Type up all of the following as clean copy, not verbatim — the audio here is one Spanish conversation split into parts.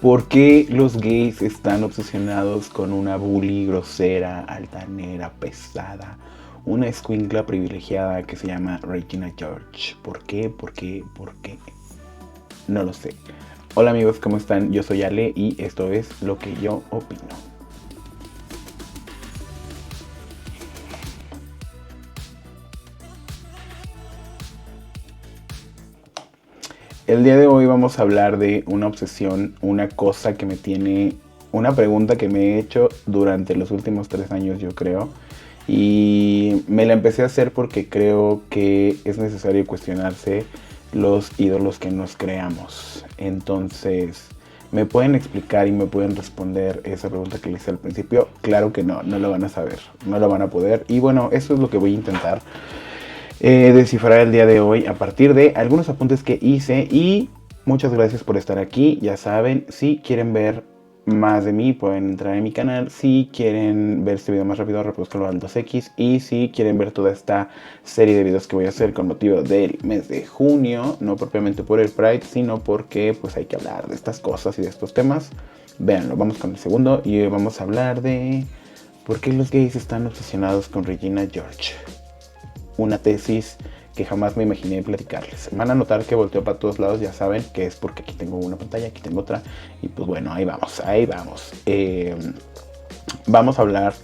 ¿Por qué los gays están obsesionados con una bully grosera, altanera, pesada? Una escuincla privilegiada que se llama Regina George. ¿Por qué? ¿Por qué? ¿Por qué? No lo sé. Hola amigos, ¿cómo están? Yo soy Ale y esto es Lo que yo opino. El día de hoy vamos a hablar de una obsesión, una cosa que me tiene, una pregunta que me he hecho durante los últimos 3 años, yo creo. Y me la empecé a hacer porque creo que es necesario cuestionarse los ídolos que nos creamos. Entonces, ¿me pueden explicar y me pueden responder esa pregunta que les hice al principio? Claro que no, no lo van a saber, no lo van a poder. Y bueno, eso es lo que voy a intentar descifrar el día de hoy a partir de algunos apuntes que hice. Y muchas gracias por estar aquí. Ya saben, si quieren ver más de mí pueden entrar en mi canal. Si quieren ver este video más rápido, reproduzcanlo al 2x. Y si quieren ver toda esta serie de videos que voy a hacer con motivo del mes de junio, no propiamente por el Pride, sino porque pues hay que hablar de estas cosas y de estos temas, véanlo. Vamos con el segundo y hoy vamos a hablar de por qué los gays están obsesionados con Regina George. Una tesis que jamás me imaginé platicarles. Van a notar que volteo para todos lados, ya saben que es porque aquí tengo una pantalla, aquí tengo otra. Y pues bueno, ahí vamos, ahí vamos. Vamos a hablar.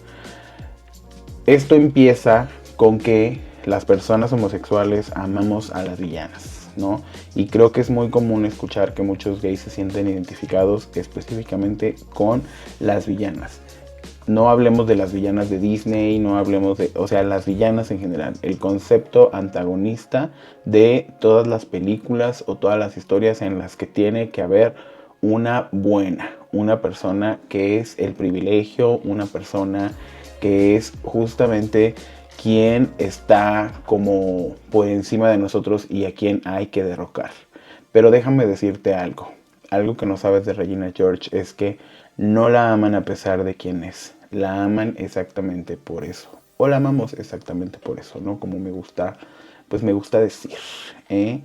Esto empieza con que las personas homosexuales amamos a las villanas, ¿no? Y creo que es muy común escuchar que muchos gays se sienten identificados específicamente con las villanas. No hablemos de las villanas de Disney, no hablemos de, o sea, las villanas en general. El concepto antagonista de todas las películas o todas las historias en las que tiene que haber una buena, una persona que es el privilegio, una persona que es justamente quien está como por encima de nosotros y a quien hay que derrocar. Pero déjame decirte algo que no sabes de Regina George es que no la aman a pesar de quién es. La aman exactamente por eso. O la amamos exactamente por eso, ¿no? Como me gusta, pues me gusta decir. ¿eh?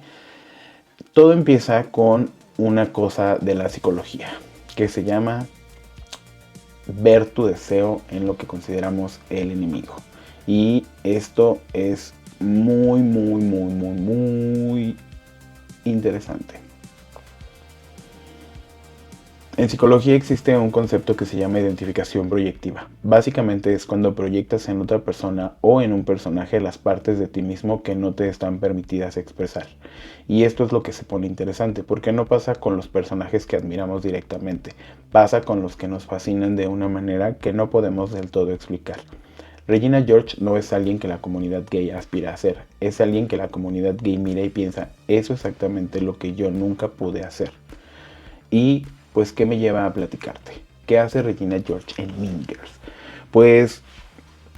Todo empieza con una cosa de la psicología que se llama ver tu deseo en lo que consideramos el enemigo. Y esto es muy, muy, muy, muy, muy interesante. En psicología existe un concepto que se llama identificación proyectiva. Básicamente es cuando proyectas en otra persona o en un personaje las partes de ti mismo que no te están permitidas expresar. Y esto es lo que se pone interesante, porque no pasa con los personajes que admiramos directamente, pasa con los que nos fascinan de una manera que no podemos del todo explicar. Regina George no es alguien que la comunidad gay aspira a ser, es alguien que la comunidad gay mira y piensa, eso es exactamente lo que yo nunca pude hacer. Y pues, ¿qué me lleva a platicarte? ¿Qué hace Regina George en Mean Girls? Pues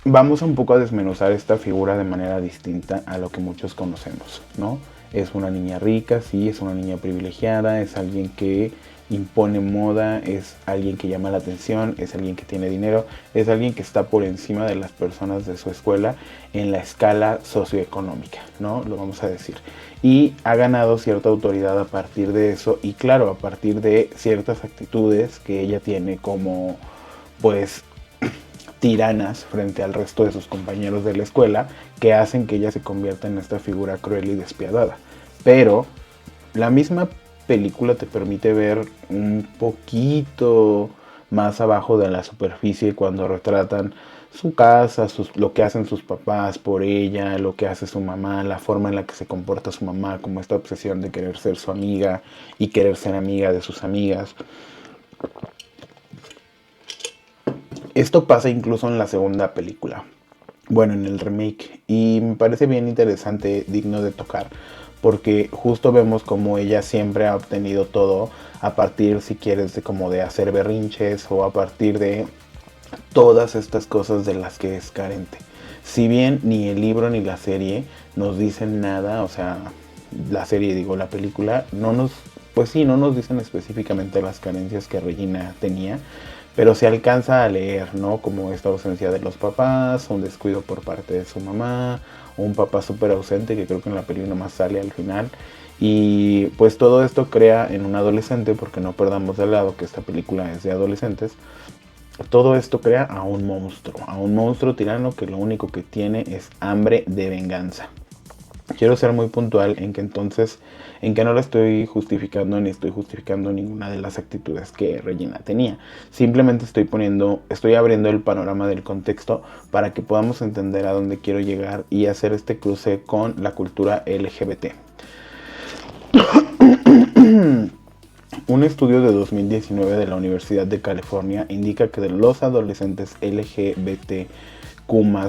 vamos un poco a desmenuzar esta figura de manera distinta a lo que muchos conocemos, ¿no? Es una niña rica, sí, es una niña privilegiada, es alguien que impone moda, es alguien que llama la atención, es alguien que tiene dinero, es alguien que está por encima de las personas de su escuela en la escala socioeconómica, ¿no? Lo vamos a decir. Y ha ganado cierta autoridad a partir de eso y claro, a partir de ciertas actitudes que ella tiene como, pues, tiranas frente al resto de sus compañeros de la escuela que hacen que ella se convierta en esta figura cruel y despiadada. Pero la misma película te permite ver un poquito más abajo de la superficie cuando retratan su casa, lo que hacen sus papás por ella, lo que hace su mamá, la forma en la que se comporta su mamá, como esta obsesión de querer ser su amiga y querer ser amiga de sus amigas. Esto pasa incluso en la segunda película, bueno, en el remake, y me parece bien interesante, digno de tocar, porque justo vemos como ella siempre ha obtenido todo a partir, si quieres, de como de hacer berrinches o a partir de todas estas cosas de las que es carente. Si bien ni el libro ni la serie nos dicen nada, o sea, la serie, digo, la película, no nos, pues sí, no nos dicen específicamente las carencias que Regina tenía, pero se alcanza a leer, ¿no? Como esta ausencia de los papás, un descuido por parte de su mamá, un papá súper ausente que creo que en la película nomás sale al final. Y pues todo esto crea en un adolescente, porque no perdamos de lado que esta película es de adolescentes, todo esto crea a un monstruo tirano que lo único que tiene es hambre de venganza. Quiero ser muy puntual en que no la estoy justificando ni estoy justificando ninguna de las actitudes que Regina tenía. Simplemente estoy abriendo el panorama del contexto para que podamos entender a dónde quiero llegar y hacer este cruce con la cultura LGBT. Un estudio de 2019 de la Universidad de California indica que los adolescentes LGBTQ+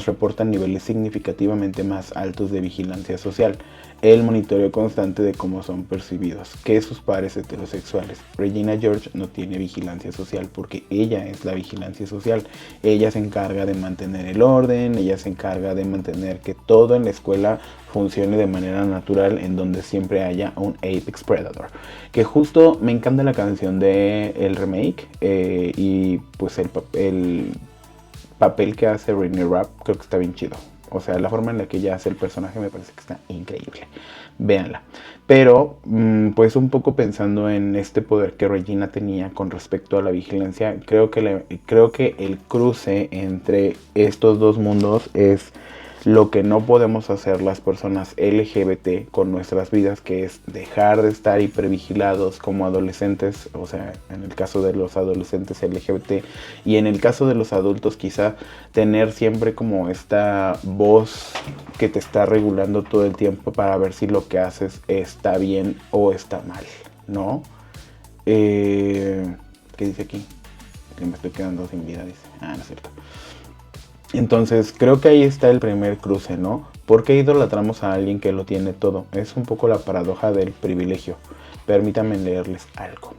reportan niveles significativamente más altos de vigilancia social, el monitoreo constante de cómo son percibidos, que sus pares heterosexuales. Regina George no tiene vigilancia social porque ella es la vigilancia social. Ella se encarga de mantener el orden, ella se encarga de mantener que todo en la escuela funcione de manera natural, en donde siempre haya un Apex Predator. Que justo me encanta la canción de el remake y pues el papel que hace Renee Rapp creo que está bien chido. O sea, la forma en la que ella hace el personaje me parece que está increíble. Véanla. Pero, pues un poco pensando en este poder que Regina tenía con respecto a la vigilancia, creo que el cruce entre estos dos mundos es lo que no podemos hacer las personas LGBT con nuestras vidas, que es dejar de estar hipervigilados como adolescentes, o sea, en el caso de los adolescentes LGBT, y en el caso de los adultos quizá tener siempre como esta voz que te está regulando todo el tiempo para ver si lo que haces está bien o está mal, ¿no? ¿Qué dice aquí? Que me estoy quedando sin vida, dice. No es cierto. Entonces creo que ahí está el primer cruce, ¿no? ¿Por qué idolatramos a alguien que lo tiene todo? Es un poco la paradoja del privilegio. Permítanme leerles algo.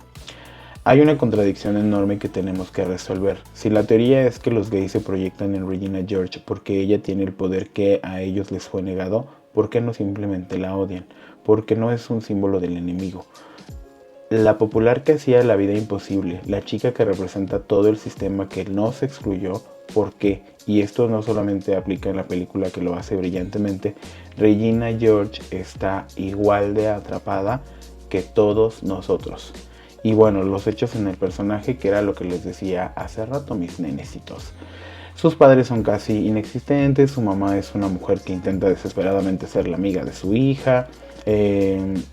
Hay una contradicción enorme que tenemos que resolver. Si la teoría es que los gays se proyectan en Regina George porque ella tiene el poder que a ellos les fue negado, ¿por qué no simplemente la odian? Porque no es un símbolo del enemigo. La popular que hacía la vida imposible, la chica que representa todo el sistema que no se excluyó. ¿Por qué? Y esto no solamente aplica en la película, que lo hace brillantemente. Regina George está igual de atrapada que todos nosotros. Y bueno, los hechos en el personaje, que era lo que les decía hace rato, mis nenecitos. Sus padres son casi inexistentes, su mamá es una mujer que intenta desesperadamente ser la amiga de su hija.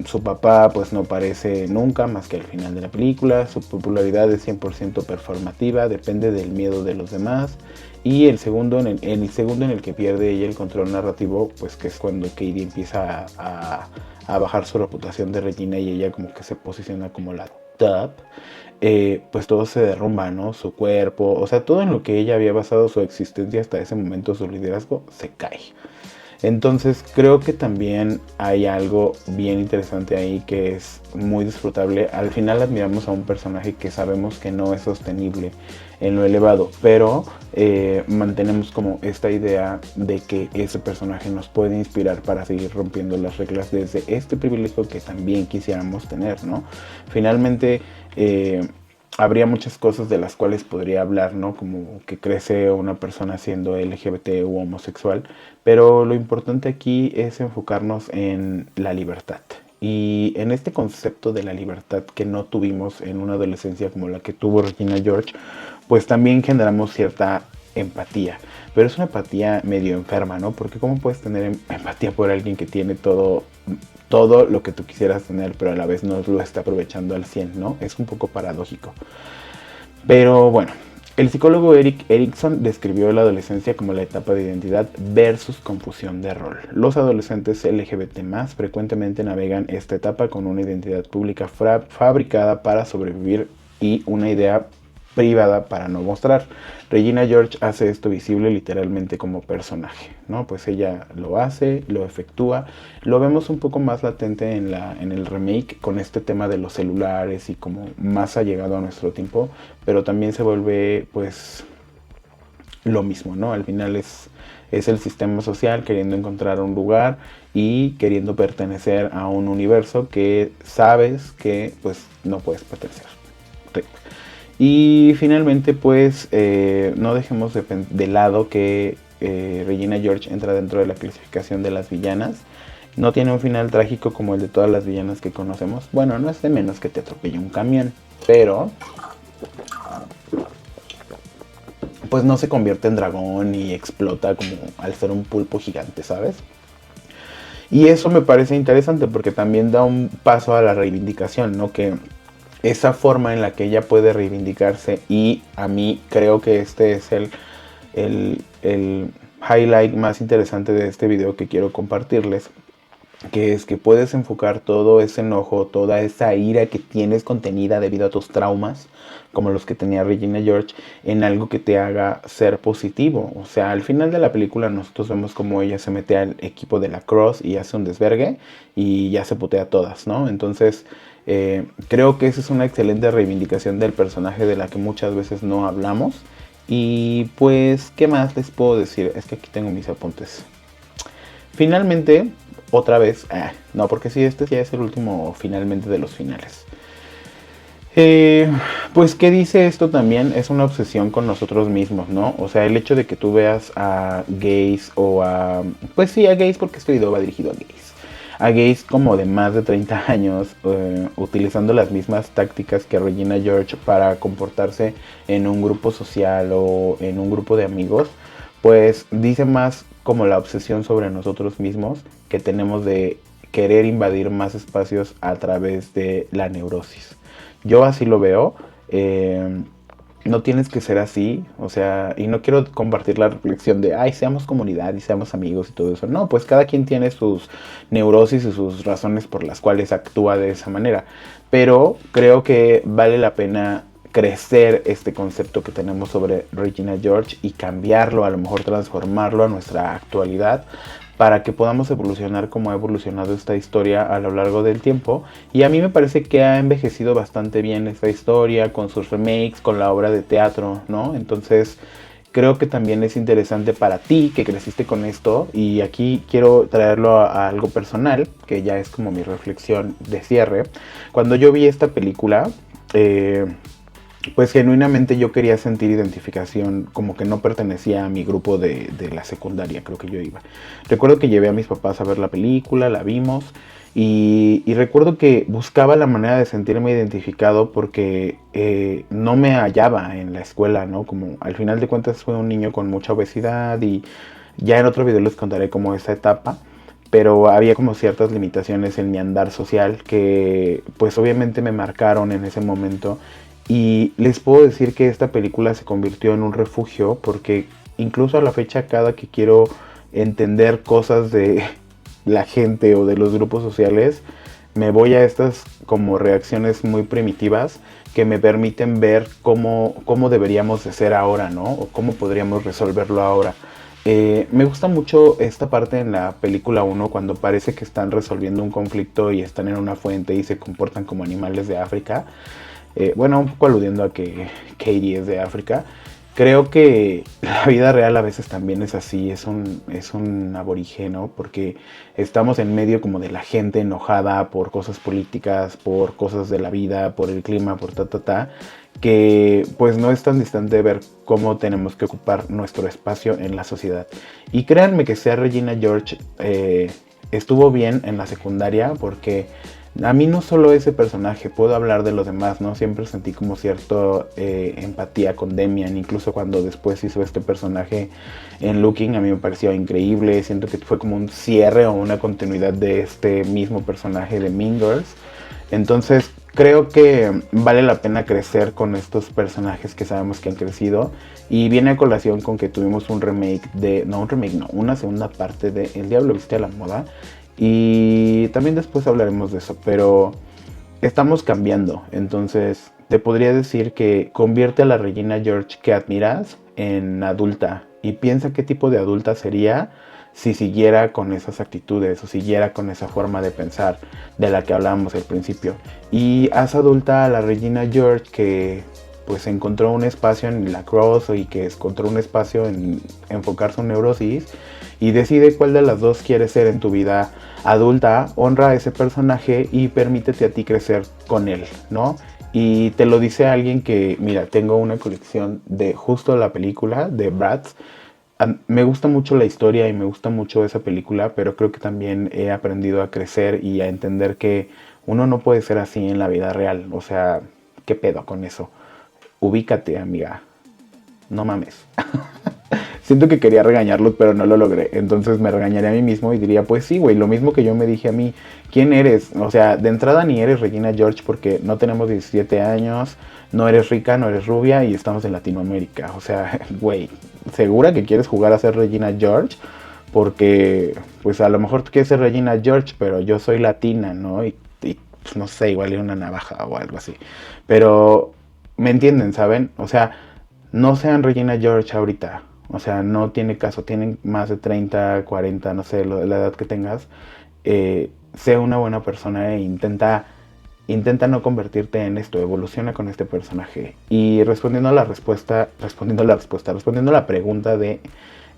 Su papá pues no aparece nunca más que al final de la película. Su popularidad es 100% performativa, depende del miedo de los demás. Y el segundo en el que pierde ella el control narrativo, pues que es cuando Katie empieza a bajar su reputación de Regina y ella como que se posiciona como la top. Pues todo se derrumba, ¿no? Su cuerpo, o sea, todo en lo que ella había basado su existencia hasta ese momento, su liderazgo, se cae. Entonces creo que también hay algo bien interesante ahí que es muy disfrutable. Al final admiramos a un personaje que sabemos que no es sostenible en lo elevado, pero mantenemos como esta idea de que ese personaje nos puede inspirar para seguir rompiendo las reglas desde este privilegio que también quisiéramos tener, ¿no? Finalmente habría muchas cosas de las cuales podría hablar, ¿no? Como que crece una persona siendo LGBT u homosexual, pero lo importante aquí es enfocarnos en la libertad. Y en este concepto de la libertad que no tuvimos en una adolescencia como la que tuvo Regina George, pues también generamos cierta empatía. Pero es una empatía medio enferma, ¿no? Porque ¿cómo puedes tener empatía por alguien que tiene todo lo que tú quisieras tener, pero a la vez no lo está aprovechando al 100, ¿no? Es un poco paradójico. Pero bueno, el psicólogo Erik Erikson describió la adolescencia como la etapa de identidad versus confusión de rol. Los adolescentes LGBT+ frecuentemente navegan esta etapa con una identidad pública fabricada para sobrevivir y una idea privada para no mostrar. Regina George hace esto visible literalmente como personaje, ¿no? Pues ella lo hace, lo efectúa. Lo vemos un poco más latente en el remake con este tema de los celulares y como más allegado a nuestro tiempo, pero también se vuelve pues lo mismo, ¿no? Al final es el sistema social queriendo encontrar un lugar y queriendo pertenecer a un universo que sabes que pues no puedes pertenecer. Y finalmente pues no dejemos de lado que Regina George entra dentro de la clasificación de las villanas. No tiene un final trágico como el de todas las villanas que conocemos. Bueno, no es de menos que te atropelle un camión, pero pues no se convierte en dragón y explota como al ser un pulpo gigante, ¿sabes? Y eso me parece interesante porque también da un paso a la reivindicación, ¿no? Que esa forma en la que ella puede reivindicarse, y a mí creo que este es el highlight más interesante de este video que quiero compartirles, que es que puedes enfocar todo ese enojo, toda esa ira que tienes contenida debido a tus traumas, como los que tenía Regina George, en algo que te haga ser positivo. O sea, al final de la película nosotros vemos como ella se mete al equipo de la Cross y hace un desvergue y ya se putea a todas, ¿no? Entonces, creo que esa es una excelente reivindicación del personaje de la que muchas veces no hablamos. Y pues, ¿qué más les puedo decir? Es que aquí tengo mis apuntes. Finalmente, otra vez, no, porque sí, este ya es el último finalmente de los finales. Pues, ¿qué dice esto también? Es una obsesión con nosotros mismos, ¿no? O sea, el hecho de que tú veas a gays o a... Pues sí, a gays, porque este video va dirigido a gays. A gays como de más de 30 años, utilizando las mismas tácticas que Regina George para comportarse en un grupo social o en un grupo de amigos, pues dice más como la obsesión sobre nosotros mismos que tenemos de querer invadir más espacios a través de la neurosis. Yo así lo veo. No tienes que ser así, o sea, y no quiero compartir la reflexión de, ay, seamos comunidad y seamos amigos y todo eso. No, pues cada quien tiene sus neurosis y sus razones por las cuales actúa de esa manera. Pero creo que vale la pena crecer este concepto que tenemos sobre Regina George y cambiarlo, a lo mejor transformarlo a nuestra actualidad, para que podamos evolucionar como ha evolucionado esta historia a lo largo del tiempo. Y a mí me parece que ha envejecido bastante bien esta historia, con sus remakes, con la obra de teatro, ¿no? Entonces, creo que también es interesante para ti que creciste con esto. Y aquí quiero traerlo a algo personal, que ya es como mi reflexión de cierre. Cuando yo vi esta película, pues genuinamente yo quería sentir identificación, como que no pertenecía a mi grupo de la secundaria, creo que yo iba. Recuerdo que llevé a mis papás a ver la película, la vimos, y recuerdo que buscaba la manera de sentirme identificado porque no me hallaba en la escuela, ¿no? Como al final de cuentas fui un niño con mucha obesidad, y ya en otro video les contaré como esa etapa. Pero había como ciertas limitaciones en mi andar social que pues obviamente me marcaron en ese momento. Y les puedo decir que esta película se convirtió en un refugio, porque incluso a la fecha, cada que quiero entender cosas de la gente o de los grupos sociales, me voy a estas como reacciones muy primitivas que me permiten ver cómo deberíamos de ser ahora, ¿no? O cómo podríamos resolverlo ahora. Me gusta mucho esta parte en la película 1, cuando parece que están resolviendo un conflicto y están en una fuente y se comportan como animales de África. Bueno, un poco aludiendo a que Katie es de África. Creo que la vida real a veces también es así, es un aborigen, ¿no? Porque estamos en medio como de la gente enojada por cosas políticas, por cosas de la vida, por el clima, por que pues no es tan distante ver cómo tenemos que ocupar nuestro espacio en la sociedad. Y créanme que sea Regina George estuvo bien en la secundaria, porque a mí no solo ese personaje, puedo hablar de los demás, ¿no? Siempre sentí como cierta empatía con Demian, incluso cuando después hizo este personaje en Looking, a mí me pareció increíble. Siento que fue como un cierre o una continuidad de este mismo personaje de Mean Girls. Entonces creo que vale la pena crecer con estos personajes que sabemos que han crecido. Y viene a colación con que tuvimos un remake una segunda parte de El Diablo Viste a la Moda. Y también después hablaremos de eso, pero estamos cambiando. Entonces te podría decir que convierte a la Regina George que admiras en adulta, y piensa qué tipo de adulta sería si siguiera con esas actitudes o siguiera con esa forma de pensar de la que hablábamos al principio. Y haz adulta a la Regina George que pues encontró un espacio en la Cross, y que encontró un espacio en enfocar su neurosis, y decide cuál de las dos quieres ser en tu vida adulta. Honra a ese personaje y permítete a ti crecer con él, ¿no? Y te lo dice alguien que, mira, tengo una colección de justo la película de Bratz. Me gusta mucho la historia y me gusta mucho esa película, pero creo que también he aprendido a crecer y a entender que uno no puede ser así en la vida real. O sea, ¿qué pedo con eso? Ubícate, amiga. No mames. Siento que quería regañarlos, pero no lo logré. Entonces me regañaría a mí mismo y diría, pues sí, güey, lo mismo que yo me dije a mí. ¿Quién eres? O sea, de entrada ni eres Regina George porque no tenemos 17 años, no eres rica, no eres rubia y estamos en Latinoamérica. O sea, güey, ¿segura que quieres jugar a ser Regina George? Porque, pues a lo mejor tú quieres ser Regina George, pero yo soy latina, ¿no? Y pues, no sé, igual era una navaja o algo así. Pero, ¿me entienden, saben? O sea, no sean Regina George ahorita. O sea, no tiene caso. Tienen más de 30, 40, no sé, la edad que tengas. Sea una buena persona e intenta no convertirte en esto. Evoluciona con este personaje. Y respondiendo a la pregunta de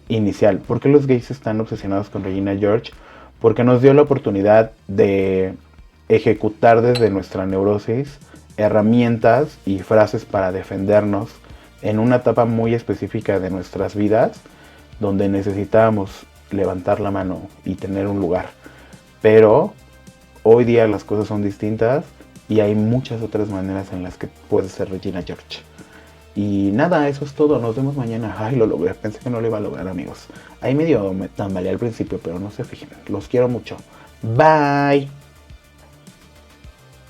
inicial. ¿Por qué los gays están obsesionados con Regina George? Porque nos dio la oportunidad de ejecutar desde nuestra neurosis herramientas y frases para defendernos en una etapa muy específica de nuestras vidas donde necesitábamos levantar la mano y tener un lugar. Pero hoy día las cosas son distintas y hay muchas otras maneras en las que puedes ser Regina George. Y nada, eso es todo. Nos vemos mañana. Ay, lo logré. Pensé que no lo iba a lograr, amigos. Ahí medio me tambaleé al principio, pero no se fijen. Los quiero mucho. Bye.